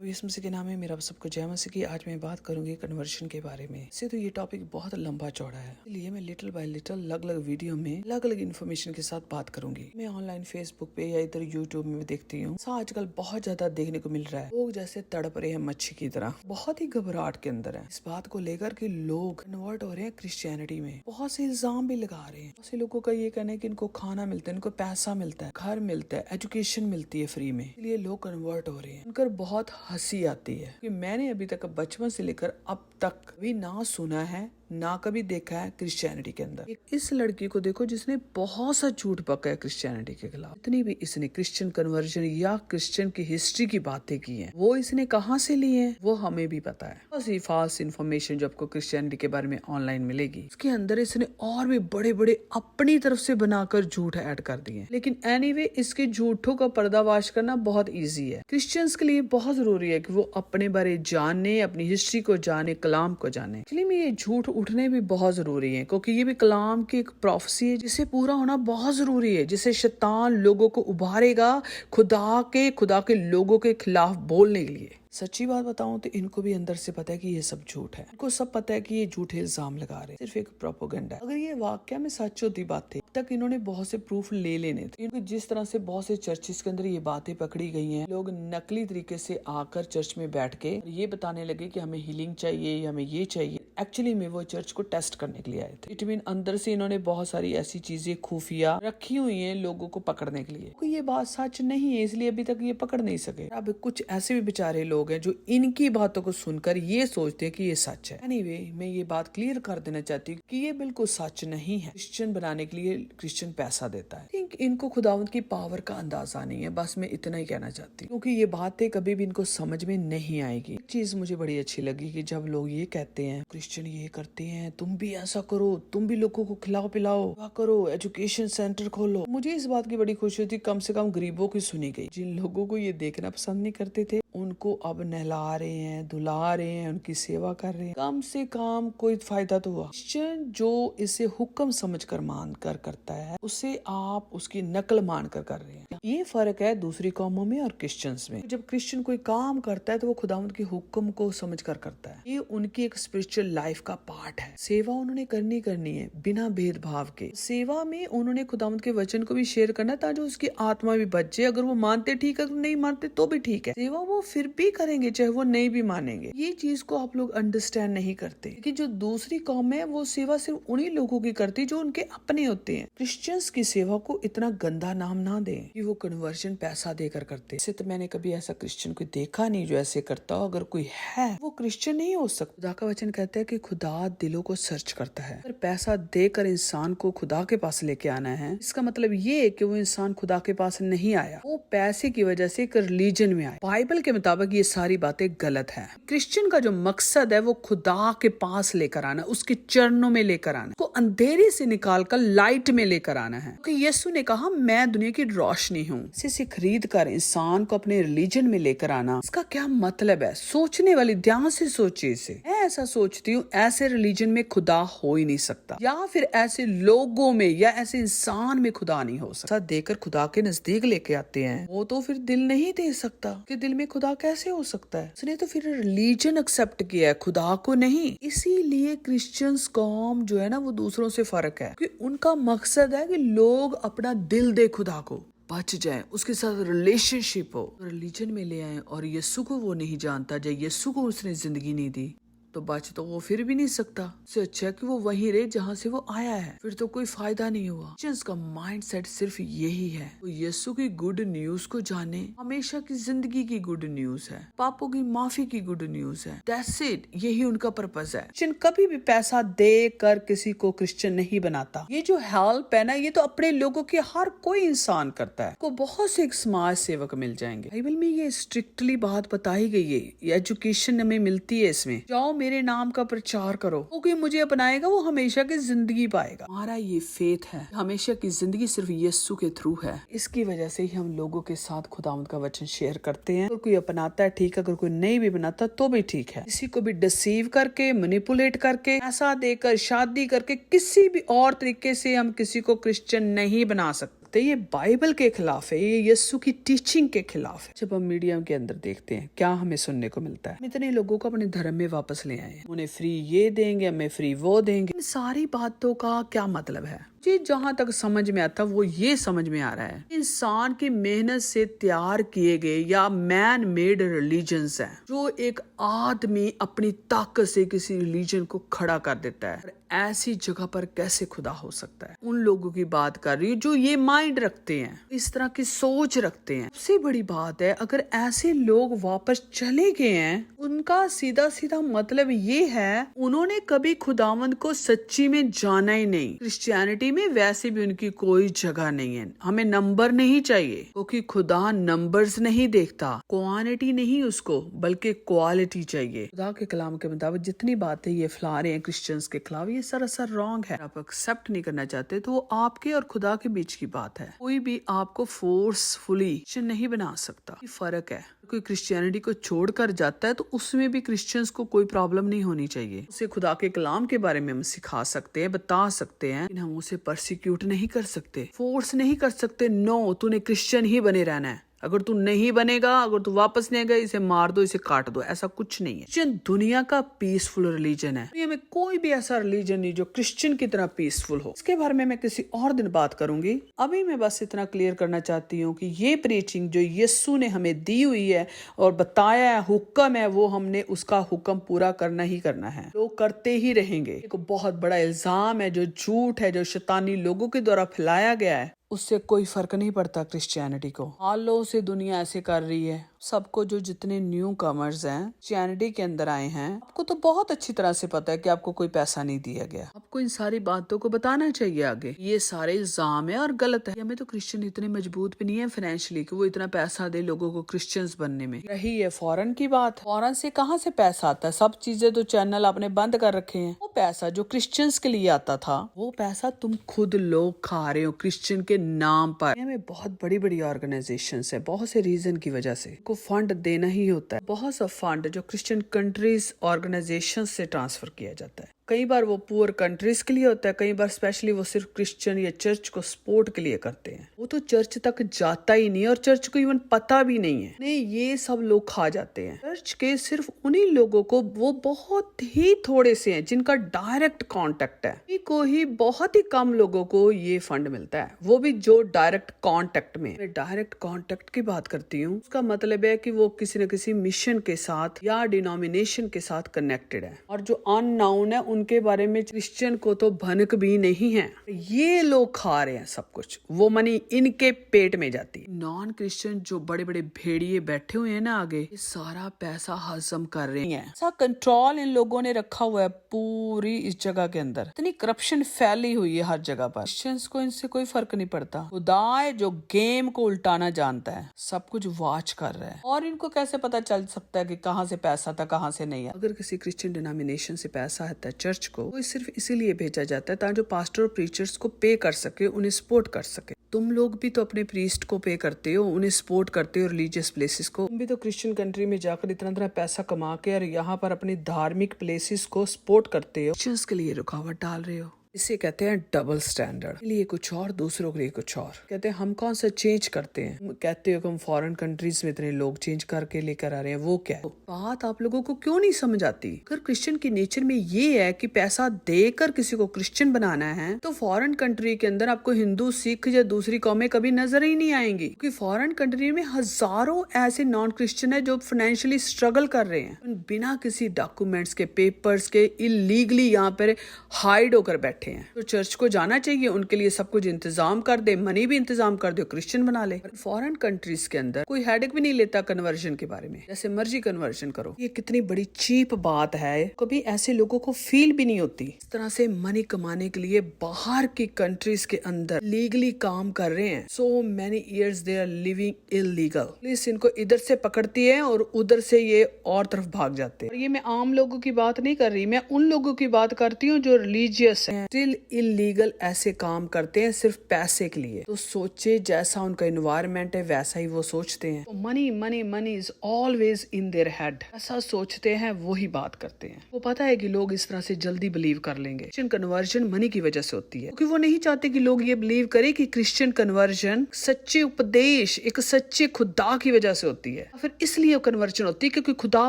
यीशु मसीह के नाम में मेरा सबको जय मसीह की। आज मैं बात करूंगी कन्वर्शन के बारे में। इससे तो ये टॉपिक बहुत लंबा चौड़ा है, इसलिए मैं लिटिल बाय लिटिल अलग अलग वीडियो में अलग अलग इन्फॉर्मेशन के साथ बात करूंगी। मैं ऑनलाइन फेसबुक पे या इधर यूट्यूब में देखती हूँ, आजकल बहुत ज्यादा देखने को मिल रहा है। लोग जैसे तड़प रहे हैं मच्छी की तरह, बहुत ही घबराहट के अंदर है इस बात को लेकर कि लोग कन्वर्ट हो रहे हैं क्रिश्चियनिटी में। बहुत से इल्जाम भी लगा रहे हैं। बहुत से लोगों का ये कहना है कि इनको खाना मिलता है, इनको पैसा मिलता है, घर मिलता है, एजुकेशन मिलती है फ्री में, इसलिए लोग कन्वर्ट हो रहे हैं। उनकर बहुत हंसी आती है कि मैंने अभी तक बचपन से लेकर अब तक कभी ना सुना है ना कभी देखा है क्रिश्चियनिटी के अंदर। इस लड़की को देखो जिसने बहुत सा झूठ पका है क्रिश्चियनिटी के खिलाफ। इतनी भी इसने क्रिश्चियन कन्वर्जन या क्रिश्चियन की हिस्ट्री की बातें की हैं, वो इसने कहाँ से ली है वो हमें भी पता है। बस ये फाल्स इन्फॉर्मेशन जो आपको क्रिश्चियनिटी के बारे में ऑनलाइन मिलेगी, उसके अंदर इसने और भी बड़े बड़े अपनी तरफ से बनाकर झूठ ऐड कर दिए। लेकिन एनीवे इसके झूठों का पर्दाफाश करना बहुत ईजी है। क्रिश्चियंस के लिए बहुत जरूरी है कि वो अपने बारे जाने, अपनी हिस्ट्री को जाने, कलाम को जाने। इसलिए में ये झूठ उठने भी बहुत जरूरी है, क्योंकि ये भी कलाम की एक प्रोफेसी है जिसे पूरा होना बहुत जरूरी है, जिसे शैतान लोगों को उभारेगा खुदा के लोगों के खिलाफ बोलने के लिए। सच्ची बात बताऊं तो इनको भी अंदर से पता है कि ये सब झूठ है। इनको सब पता है कि ये झूठे इल्जाम लगा रहे हैं, सिर्फ एक प्रोपेगेंडा है। अगर ये वाकया में सच होती बात थी तक इन्होंने बहुत से प्रूफ ले लेने थे। इनको जिस तरह से बहुत से चर्चिस के अंदर ये बातें पकड़ी गई हैं, लोग नकली तरीके से आकर चर्च में बैठ के ये बताने लगे कि हमें हीलिंग चाहिए, हमें ये चाहिए। एक्चुअली में वो चर्च को टेस्ट करने के लिए आए थे। इट मीन अंदर से इन्होंने बहुत सारी ऐसी चीजें खुफिया रखी हुई हैं लोगों को पकड़ने के लिए। ये बात सच नहीं है, इसलिए अभी तक ये पकड़ नहीं सके। अब कुछ ऐसे भी बेचारे लोग हैं जो इनकी बातों को सुनकर ये सोचते हैं कि ये सच है। एनीवे, मैं ये बात क्लियर कर देना चाहती हूँ कि ये बिल्कुल सच नहीं है। क्रिश्चियन बनाने के लिए क्रिश्चियन पैसा देता है। थिंक इनको खुदावंद की पावर का अंदाजा नहीं है, बस मैं इतना ही कहना चाहती हूँ, क्योंकि ये बातें कभी भी इनको समझ में नहीं आएगी। एक चीज मुझे बड़ी अच्छी लगी कि जब लोग ये कहते हैं क्रिश्चियन ये करते हैं, तुम भी ऐसा करो, तुम भी लोगों को खिलाओ पिलाओ, करो, एजुकेशन सेंटर खोलो। मुझे इस बात की बड़ी खुशी होती, कम से कम गरीबों की सुनी गई। जिन लोगों को ये देखना पसंद नहीं करते थे उनको अब नहला रहे हैं, धुला रहे हैं, उनकी सेवा कर रहे हैं। कम से कम कोई फायदा तो हुआ। क्रिश्चियन जो इसे हुक्म समझकर मानकर करता है, उसे आप उसकी नकल मानकर कर रहे हैं। ये फर्क है दूसरी कौमों में और क्रिश्चियंस में। जब क्रिश्चियन कोई काम करता है तो वो खुदावंद के हुक्म को समझकर करता है। ये उनकी एक स्पिरिचुअल लाइफ का पार्ट है। सेवा उन्होंने करनी है बिना भेदभाव के। सेवा में उन्होंने खुदावंद के वचन को भी शेयर करना ताकि उसकी आत्मा भी बच जाए। अगर वो मानते ठीक है, अगर नहीं मानते तो भी ठीक है। सेवा वो फिर भी करेंगे चाहे वो नहीं भी मानेंगे। ये चीज को आप लोग अंडरस्टैंड नहीं करते कि जो दूसरी कौम है वो सेवा सिर्फ उन्हीं लोगों की करती जो उनके अपने होते हैं। क्रिश्चियंस की सेवा को इतना गंदा नाम ना दें कि वो कन्वर्जन पैसा देकर करते। इससे तो मैंने कभी ऐसा क्रिश्चियन को देखा नहीं जो ऐसे करता हो। अगर कोई है वो क्रिश्चियन नहीं हो सकता। खुदा का वचन कहता है कि खुदा दिलों को सर्च करता है। अगर पैसा देकर इंसान को खुदा के पास लेके आना है, इसका मतलब ये है कि वो इंसान खुदा के पास नहीं आया, वो पैसे की वजह से एक रिलीजन में आया। बाइबल के मुताबिक ये सारी बातें गलत है। क्रिश्चियन का जो मकसद है वो खुदा के पास लेकर आना, उसके चरणों में लेकर आना, को अंधेरे से निकालकर लाइट में लेकर आना है। क्योंकि यीशु ने कहा मैं दुनिया की रोशनी हूँ। इसे खरीद कर इंसान को अपने रिलीजन में लेकर आना, इसका क्या मतलब है? सोचने वाली ध्यान से सोचिए इसे। मैं ऐसा सोचती हूँ, ऐसे रिलीजन में खुदा हो ही नहीं सकता, या फिर ऐसे लोगों में या ऐसे इंसान में खुदा नहीं हो सकता। देकर खुदा के नजदीक लेके आते हैं, वो तो फिर दिल नहीं दे सकता कि दिल में खुदा कैसे हो सकता है? उसने तो फिर रिलीजन एक्सेप्ट किया है, खुदा को नहीं। इसीलिए क्रिश्चियंस कौम जो है ना वो दूसरों से फर्क है कि उनका मकसद है कि लोग अपना दिल दे खुदा को, बच जाए, उसके साथ रिलेशनशिप हो। रिलीजन में ले आए और यीशु को वो नहीं जानता, जब यीशु को उसने जिंदगी नहीं दी तो बच तो वो फिर भी नहीं सकता। इससे अच्छा है कि वो वहीं रहे जहाँ से वो आया है, फिर तो कोई फायदा नहीं हुआ। क्रिश्चियंस का माइंडसेट सिर्फ यही है, वो यीशु की गुड न्यूज को जाने, हमेशा की जिंदगी की गुड न्यूज है, पापों की माफी की गुड न्यूज है। दैट्स इट, यही उनका पर्पस है। क्रिश्चियन कभी भी पैसा दे कर किसी को क्रिश्चियन नहीं बनाता। ये जो हेल्प है ना, ये तो अपने लोगों के हर कोई इंसान करता है। को बहुत से एक समाज सेवक मिल जाएंगे। बाइबल में ये स्ट्रिक्टली बात बताई गई है, ये एजुकेशन हमें मिलती है इसमें। जाओ मेरे नाम का प्रचार करो, क्योंकि मुझे अपनाएगा वो हमेशा की जिंदगी पाएगा। हमारा ये फेथ है, हमेशा की जिंदगी सिर्फ यीशु के थ्रू है। इसकी वजह से ही हम लोगों के साथ खुदावंद का वचन शेयर करते हैं। अगर कोई अपनाता है ठीक है, अगर कोई नहीं भी बनाता तो भी ठीक है। किसी को भी डिसीव करके, मैनिपुलेट करके, पैसा देकर, शादी करके, किसी भी और तरीके से हम किसी को क्रिश्चियन नहीं बना सकते। सकते, ये बाइबल के खिलाफ है, ये यीशु की टीचिंग के खिलाफ है। जब हम मीडिया के अंदर देखते हैं क्या हमें सुनने को मिलता है, इतने लोगों को अपने धर्म में वापस ले आए हैं, उन्हें फ्री ये देंगे, हमें फ्री वो देंगे। इन सारी बातों का क्या मतलब है? जी जहां तक समझ में आता वो ये समझ में आ रहा है, इंसान की मेहनत से तैयार किए गए या मैन मेड रिलीजन्स हैं, जो एक आदमी अपनी ताकत से किसी रिलीजन को खड़ा कर देता है। ऐसी जगह पर कैसे खुदा हो सकता है? उन लोगों की बात कर रही हूँ जो ये माइंड रखते हैं, इस तरह की सोच रखते हैं। सबसे बड़ी बात है, अगर ऐसे लोग वापस चले गए हैं, उनका सीधा सीधा मतलब ये है उन्होंने कभी खुदावंद को सच्ची में जाना ही नहीं। क्रिश्चियनिटी में वैसे भी उनकी कोई जगह नहीं है। हमें नंबर नहीं चाहिए, क्योंकि खुदा नंबर्स नहीं देखता, क्वांटिटी नहीं उसको, बल्कि क्वालिटी चाहिए। खुदा के कलाम के मुताबिक जितनी बातें ये फैला रहे हैं क्रिश्चियंस के खिलाफ, ये सरासर रॉन्ग है। आप एक्सेप्ट नहीं करना चाहते तो वो आपके और खुदा के बीच की बात है। कोई भी आपको फोर्सफुली नहीं बना सकता। ये फर्क है। कोई क्रिश्चियनिटी को छोड़कर जाता है तो उसमें भी क्रिश्चियंस को कोई प्रॉब्लम नहीं होनी चाहिए। उसे खुदा के कलाम के बारे में हम सिखा सकते हैं, बता सकते हैं, लेकिन हम उसे परसिक्यूट नहीं कर सकते, फोर्स नहीं कर सकते। नो, तूने क्रिश्चियन ही बने रहना है। अगर तू नहीं बनेगा, अगर तू वापस नहीं आएगा, इसे मार दो, इसे काट दो, ऐसा कुछ नहीं है। क्रिश्चियन दुनिया का पीसफुल रिलीजन है। दुनिया में कोई भी ऐसा रिलीजन नहीं जो क्रिश्चियन की तरह पीसफुल हो। इसके बारे में मैं किसी और दिन बात करूंगी। अभी मैं बस इतना क्लियर करना चाहती हूँ कि ये प्रीचिंग जो यीशु ने हमें दी हुई है और बताया है, हुक्म है, वो हमने उसका हुक्म पूरा करना ही करना है। लोग करते ही रहेंगे। एक बहुत बड़ा इल्जाम है जो झूठ है, जो शैतानी लोगों के द्वारा फैलाया गया है, उससे कोई फर्क नहीं पड़ता क्रिश्चियनिटी को। हालों से दुनिया ऐसे कर रही है। सबको, जो जितने न्यू कमर्स हैं क्रिश्चियनिटी के अंदर आए हैं, आपको तो बहुत अच्छी तरह से पता है कि आपको कोई पैसा नहीं दिया गया। आपको इन सारी बातों को बताना चाहिए आगे। ये सारे इल्जाम है और गलत है। हमें तो क्रिश्चियन इतने मजबूत भी नहीं है फाइनेंशियली कि वो इतना पैसा दे लोगों को क्रिश्चियंस बनने में। रही है फॉरेन की बात, फॉरेन से कहाँ से पैसा आता है? सब चीजें तो चैनल आपने बंद कर रखे हैं। वो पैसा जो क्रिश्चियंस के लिए आता था, वो पैसा तुम खुद लोग खा रहे हो क्रिश्चियन के नाम पर। हमें बहुत बड़ी बड़ी ऑर्गेनाइजेशंस है, बहुत से रीजन की वजह से को फंड देना ही होता है। बहुत सा फंड जो क्रिश्चियन कंट्रीज ऑर्गेनाइजेशन से ट्रांसफर किया जाता है। कई बार वो पुअर कंट्रीज के लिए होता है, कई बार स्पेशली वो सिर्फ क्रिश्चियन या चर्च को सपोर्ट के लिए करते हैं। वो तो चर्च तक जाता ही नहीं है और चर्च को इवन पता भी नहीं है। नहीं, ये सब लोग खा जाते हैं। चर्च के सिर्फ उन्हीं लोगों को, वो बहुत ही थोड़े से हैं जिनका डायरेक्ट कांटेक्ट है, को ही बहुत ही कम लोगों को ये फंड मिलता है, वो भी जो डायरेक्ट कांटेक्ट में। मैं डायरेक्ट कांटेक्ट की बात करती हूँ, उसका मतलब है कि वो किसी न किसी मिशन के साथ या डिनोमिनेशन के साथ कनेक्टेड है, और जो अननाउन है उनके बारे में क्रिश्चियन को तो भनक भी नहीं है। ये लोग खा रहे हैं सब कुछ, वो मनी इनके पेट में जाती है। नॉन क्रिश्चियन जो बड़े बड़े भेड़िए बैठे हुए हैं ना आगे, ये सारा पैसा हजम कर रहे हैं। ऐसा कंट्रोल इन लोगों ने रखा हुआ है पूरी इस जगह के अंदर। इतनी करप्शन फैली हुई है हर जगह पर। क्रिश्चियंस को इनसे कोई फर्क नहीं पड़ता। खुदा है जो गेम को उल्टाना जानता है, सब कुछ वॉच कर रहा है। और इनको कैसे पता चल सकता है कि कहाँ से पैसा था, कहाँ से नहीं है? अगर किसी क्रिश्चियन डिनोमिनेशन से पैसा आता है चर्च को, वो सिर्फ इसीलिए भेजा जाता है ताकि जो पास्टर और प्रीचर्स को पे कर सके, उन्हें सपोर्ट कर सके। तुम लोग भी तो अपने प्रीस्ट को पे करते हो, उन्हें सपोर्ट करते हो, रिलीजियस प्लेसेस को। तुम भी तो क्रिश्चियन कंट्री में जाकर इतना पैसा कमा के और यहाँ पर अपनी धार्मिक प्लेसेस को सपोर्ट करते हो। क्रिश्चियंस के लिए रुकावट डाल रहे हो। इसे कहते हैं डबल स्टैंडर्ड। लिए कुछ और, दूसरों के लिए कुछ और। कहते हैं हम कौन सा चेंज करते हैं, कहते हो कि हम फॉरेन कंट्रीज में इतने लोग चेंज करके लेकर आ रहे हैं, वो क्या है? बात आप लोगों को क्यों नहीं समझ आती? अगर क्रिश्चियन की नेचर में ये है कि पैसा देकर किसी को क्रिश्चियन बनाना है, तो फॉरेन कंट्री के अंदर आपको हिंदू, सिख या दूसरी कौमें कभी नजर ही नहीं आएंगी, क्योंकि फॉरेन कंट्री में हजारों ऐसे नॉन क्रिश्चियन है जो फाइनेंशियली स्ट्रगल कर रहे हैं, बिना किसी डॉक्यूमेंट्स के, पेपर्स के, इलीगली यहाँ पर हाइड होकर बैठे हैं। तो चर्च को जाना चाहिए, उनके लिए सब कुछ इंतजाम कर दे, मनी भी इंतजाम कर दे, क्रिश्चियन बना ले। फॉरेन कंट्रीज के अंदर कोई हेडेक भी नहीं लेता कन्वर्जन के बारे में, जैसे मर्जी कन्वर्जन करो। ये कितनी बड़ी चीप बात है, कभी ऐसे लोगों को फील भी नहीं होती। इस तरह से मनी कमाने के लिए बाहर की कंट्रीज के अंदर लीगली काम कर रहे हैं। So many years they are living illegal. Police इनको इधर से पकड़ती है और उधर से ये और तरफ भाग जाते हैं। और ये मैं आम लोगों की बात नहीं कर रही, मैं उन लोगों की बात करती हूँ जो रिलीजियस है, स्टिल इलीगल ऐसे काम करते हैं सिर्फ पैसे के लिए। तो सोचे जैसा उनका एनवायरनमेंट है वैसा ही वो सोचते हैं। तो money money money is always in their head. ऐसा सोचते हैं वही बात करते हैं। वो पता है कि लोग इस तरह से जल्दी बिलीव कर लेंगे। क्रिश्चियन कन्वर्जन मनी की वजह से होती है, क्योंकि वो नहीं चाहते कि लोग ये बिलीव करें कि क्रिश्चियन कन्वर्जन सच्चे उपदेश, एक सच्चे खुदा की वजह से होती है। फिर इसलिए कन्वर्जन होती है क्योंकि खुदा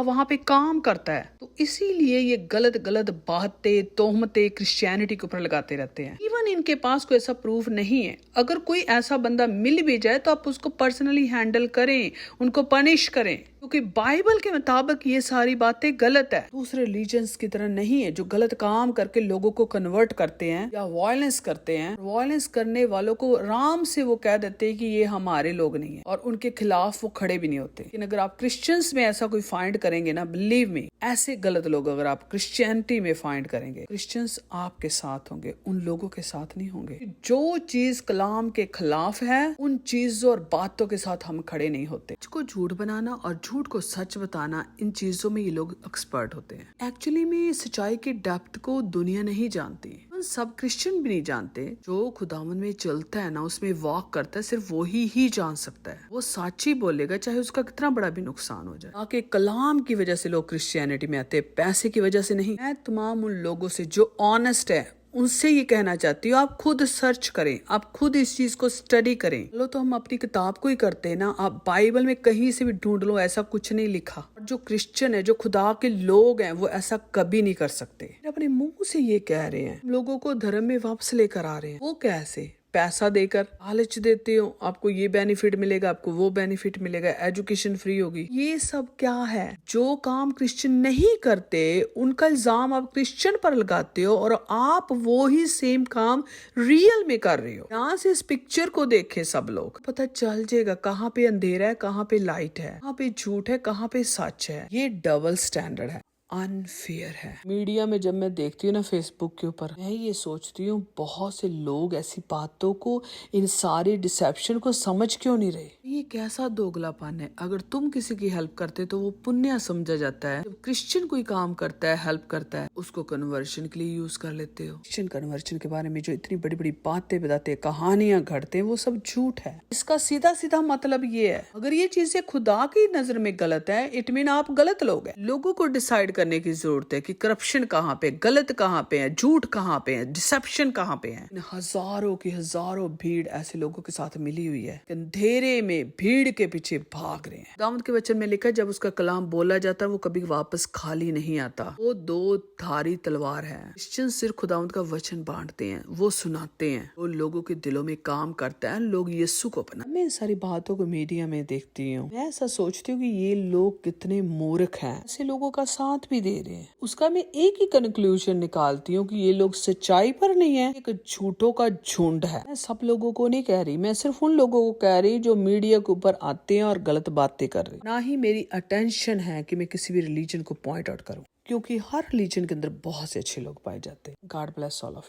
वहां पे काम करता है। तो इसीलिए ये गलत गलत बातें, तोहमतें क्रिश्चियनिटी के ऊपर लगाते रहते हैं। इवन इनके पास कोई ऐसा प्रूफ नहीं है। अगर कोई ऐसा बंदा मिल भी जाए तो आप उसको पर्सनली हैंडल करें, उनको पनिश करें, क्योंकि बाइबल के मुताबिक ये सारी बातें गलत है। दूसरे रिलीजन्स की तरह नहीं है जो गलत काम करके लोगों को कन्वर्ट करते हैं या वायलेंस करते हैं। वायलेंस करने वालों को आराम से वो कह देते हैं कि ये हमारे लोग नहीं है, और उनके खिलाफ वो खड़े भी नहीं होते। लेकिन अगर आप क्रिश्चियंस में ऐसा कोई फाइंड करेंगे ना, बिलीव मी, ऐसे गलत लोग अगर आप क्रिश्चियनिटी में फाइंड करेंगे, क्रिश्चियंस आपके साथ होंगे, उन लोगों के साथ नहीं होंगे। जो चीज कलाम के खिलाफ है उन चीजों और बातों के साथ हम खड़े नहीं होते। इसको झूठ बनाना और झूठ को सच बताना, इन चीजों में ये लोग एक्सपर्ट होते हैं। एक्चुअली में सच्चाई की डेप्थ को दुनिया नहीं जानती, सब क्रिश्चियन भी नहीं जानते। जो खुदावन में चलता है ना, उसमें वॉक करता है, सिर्फ वही ही जान सकता है। वो सच ही बोलेगा चाहे उसका कितना बड़ा भी नुकसान हो जाए। आके कलाम की वजह से लोग क्रिश्चियनिटी में आते, पैसे की वजह से नहीं। मैं तमाम उन लोगों से जो ऑनेस्ट है उनसे ये कहना चाहती हूँ, आप खुद सर्च करें, आप खुद इस चीज को स्टडी करें। चलो तो हम अपनी किताब को ही करते हैं ना, आप बाइबल में कहीं से भी ढूंढ लो, ऐसा कुछ नहीं लिखा। और जो क्रिश्चियन है, जो खुदा के लोग हैं, वो ऐसा कभी नहीं कर सकते। अपने मुंह से ये कह रहे हैं, लोगों को धर्म में वापस लेकर आ रहे हैं। वो कैसे? पैसा देकर, लालच देते हो, आपको ये बेनिफिट मिलेगा, आपको वो बेनिफिट मिलेगा, एजुकेशन फ्री होगी। ये सब क्या है? जो काम क्रिश्चियन नहीं करते उनका इल्जाम आप क्रिश्चियन पर लगाते हो, और आप वो ही सेम काम रियल में कर रहे हो। यहाँ से इस पिक्चर को देखे सब लोग, पता चल जाएगा कहाँ पे अंधेरा है, कहाँ पे लाइट है, कहाँ पे झूठ है, कहाँ पे सच है। ये डबल स्टैंडर्ड है, अनफेयर है। मीडिया में जब मैं देखती हूँ ना, फेसबुक के ऊपर, मैं ये सोचती हूँ बहुत से लोग ऐसी बातों को, इन सारी डिसेप्शन को समझ क्यों नहीं रहे। ये कैसा दोगलापन है। अगर तुम किसी की हेल्प करते तो वो पुण्य समझा जाता है। जब क्रिश्चियन कोई काम करता है, हेल्प करता है, उसको कन्वर्शन के लिए यूज कर लेते हो। क्रिश्चियन कन्वर्शन के बारे में जो इतनी बड़ी बड़ी बातें बताते हैं, कहानियां घड़ते हैं, वो सब झूठ है। इसका सीधा सीधा मतलब ये है, अगर ये चीजें खुदा की नजर में गलत है, इट मीन आप गलत लोग हैं। लोगों को डिसाइड करने की जरूरत है कि करप्शन कहाँ पे, गलत कहाँ पे है, झूठ कहाँ पे है, डिसेप्शन कहाँ पे है। हजारों की हजारों भीड़ ऐसे लोगों के साथ मिली हुई है, अंधेरे में भीड़ के पीछे भाग रहे हैं। दाऊद के वचन में लिखा है, जब उसका कलाम बोला जाता है वो कभी वापस खाली नहीं आता। वो दो धारी तलवार है। क्रिश्चियन सिर्फ खुदावंद का वचन बांटते हैं, वो सुनाते हैं, वो लोगों के दिलों में काम करता है, लोग यीशु को अपना। मैं सारी बातों को मीडिया में देखती हूँ, मैं ऐसा सोचती हूँ कि ये लोग कितने मूर्ख हैं, ऐसे लोगों का साथ भी दे रहे हैं। उसका मैं एक ही कंक्लूजन निकालती हूँ कि ये लोग सच्चाई पर नहीं है, एक झूठों का झुंड है। मैं सब लोगों को नहीं कह रही, मैं सिर्फ उन लोगों को कह रही जो मीडिया के ऊपर आते हैं और गलत बातें कर रहे हैं। ना ही मेरी अटेंशन है कि मैं किसी भी रिलीजन को पॉइंट आउट करूँ, क्योंकि हर रिलीजन के अंदर बहुत से अच्छे लोग पाए जाते हैं। God bless all of you.